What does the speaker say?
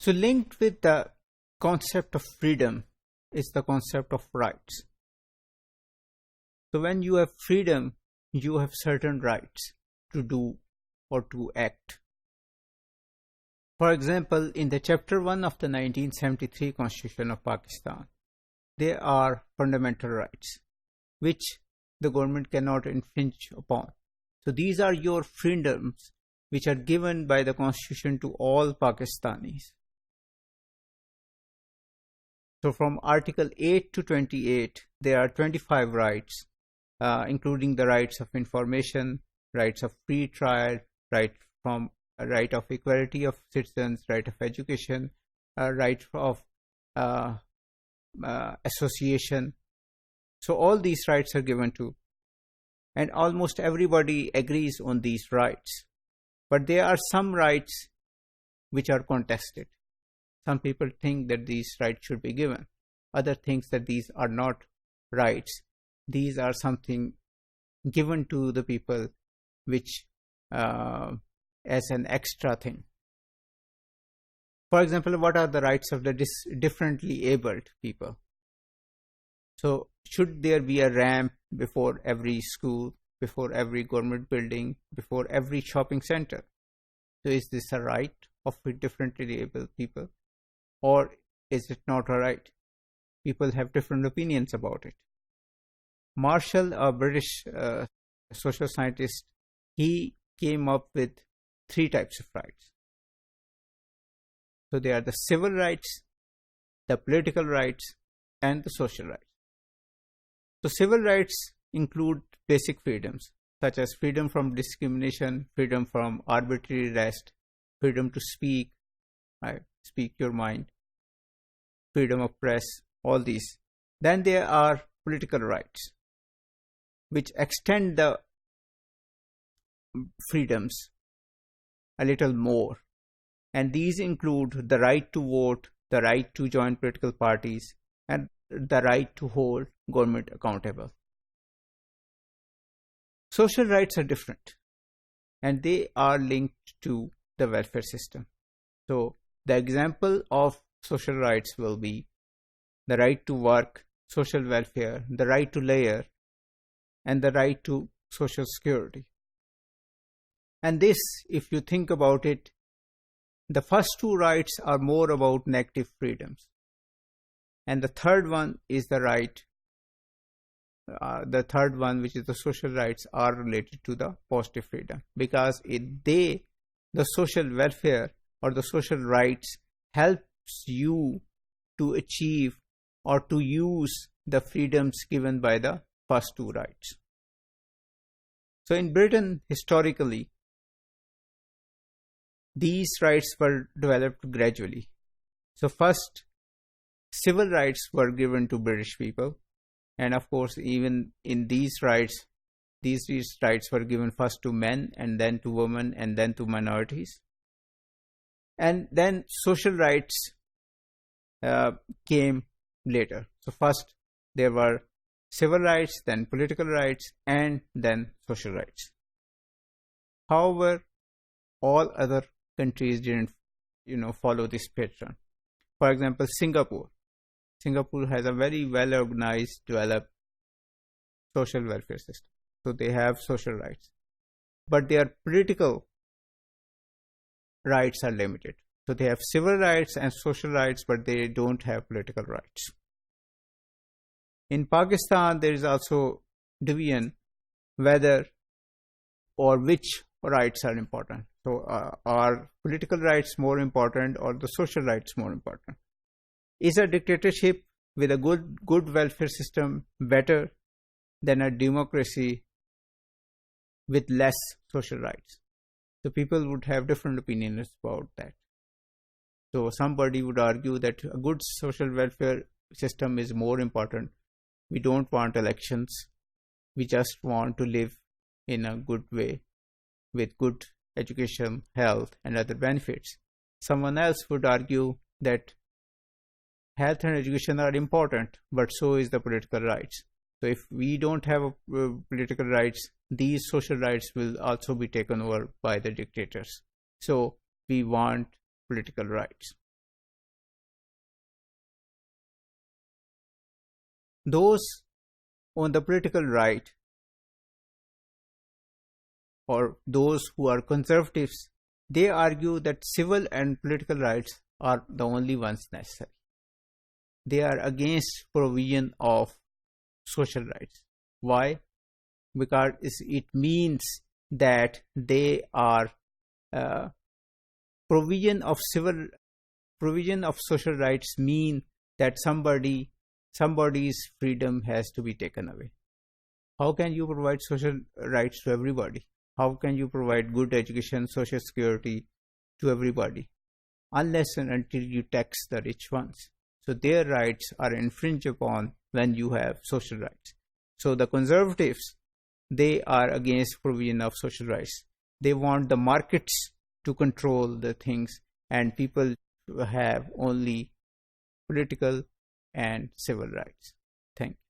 So linked with the concept of freedom is the concept of rights. So when you have freedom, you have certain rights to do or to act. For example, in the Chapter 1 of the 1973 Constitution of Pakistan, there are fundamental rights which the government cannot infringe upon. So these are your freedoms which are given by the Constitution to all Pakistanis. So from Article 8 to 28, there are 25 rights, including the rights of information, rights of free trial, right of equality of citizens, right of education, right of association. So all these rights are given to, and almost everybody agrees on these rights. But there are some rights which are contested. Some people think that these rights should be given. Others think that these are not rights. These are something given to the people which as an extra thing. For example, what are the rights of the differently abled people? So should there be a ramp before every school, before every government building, before every shopping center? So is this a right of differently abled people, or is it not a right? People have different opinions about it. Marshall, a British social scientist, he came up with 3 types of rights. So they are the civil rights, the political rights, and the social rights. So civil rights include basic freedoms such as freedom from discrimination, freedom from arbitrary arrest, freedom to speak your mind, freedom of press, all these. Then there are political rights which extend the freedoms a little more, and these include the right to vote, the right to join political parties, and the right to hold government accountable. Social rights are different, and they are linked to the welfare system. So the example of social rights will be the right to work, social welfare, the right to labour, and the right to social security. And this, if you think about it, the first 2 rights are more about negative freedoms. And the third one is the right, which is the social rights, are related to the positive freedom, because the social welfare or the social rights helps you to achieve or to use the freedoms given by the first 2 rights. So in Britain, historically, these rights were developed gradually. So first, civil rights were given to British people, and of course, even in these rights were given first to men, and then to women, and then to minorities. And then social rights came later. So first there were civil rights, then political rights, and then social rights. However, all other countries didn't, follow this pattern. For example, Singapore has a very well organized, developed social welfare system. So they have social rights, but their political rights are limited. So they have civil rights and social rights, but they don't have political rights. In Pakistan, there is also division whether or which rights are important. So are political rights more important or the social rights more important? Is a dictatorship with a good welfare system better than a democracy with less social rights? So people would have different opinions about that. So somebody would argue that a good social welfare system is more important. We don't want elections. We just want to live in a good way with good education, health, and other benefits. Someone else would argue that health and education are important, but so is the political rights. So if we don't have political rights, these social rights will also be taken over by the dictators. So we want political rights. Those on the political right, or those who are conservatives, they argue that civil and political rights are the only ones necessary. They are against provision of social rights. Why? Because it means that they are provision of social rights mean that somebody's freedom has to be taken away. How can you provide social rights to everybody? How can you provide good education, social security to everybody? Unless and until you tax the rich ones. So their rights are infringed upon when you have social rights. So the conservatives, they are against provision of social rights. They want the markets to control the things, and people have only political and civil rights. Thank you.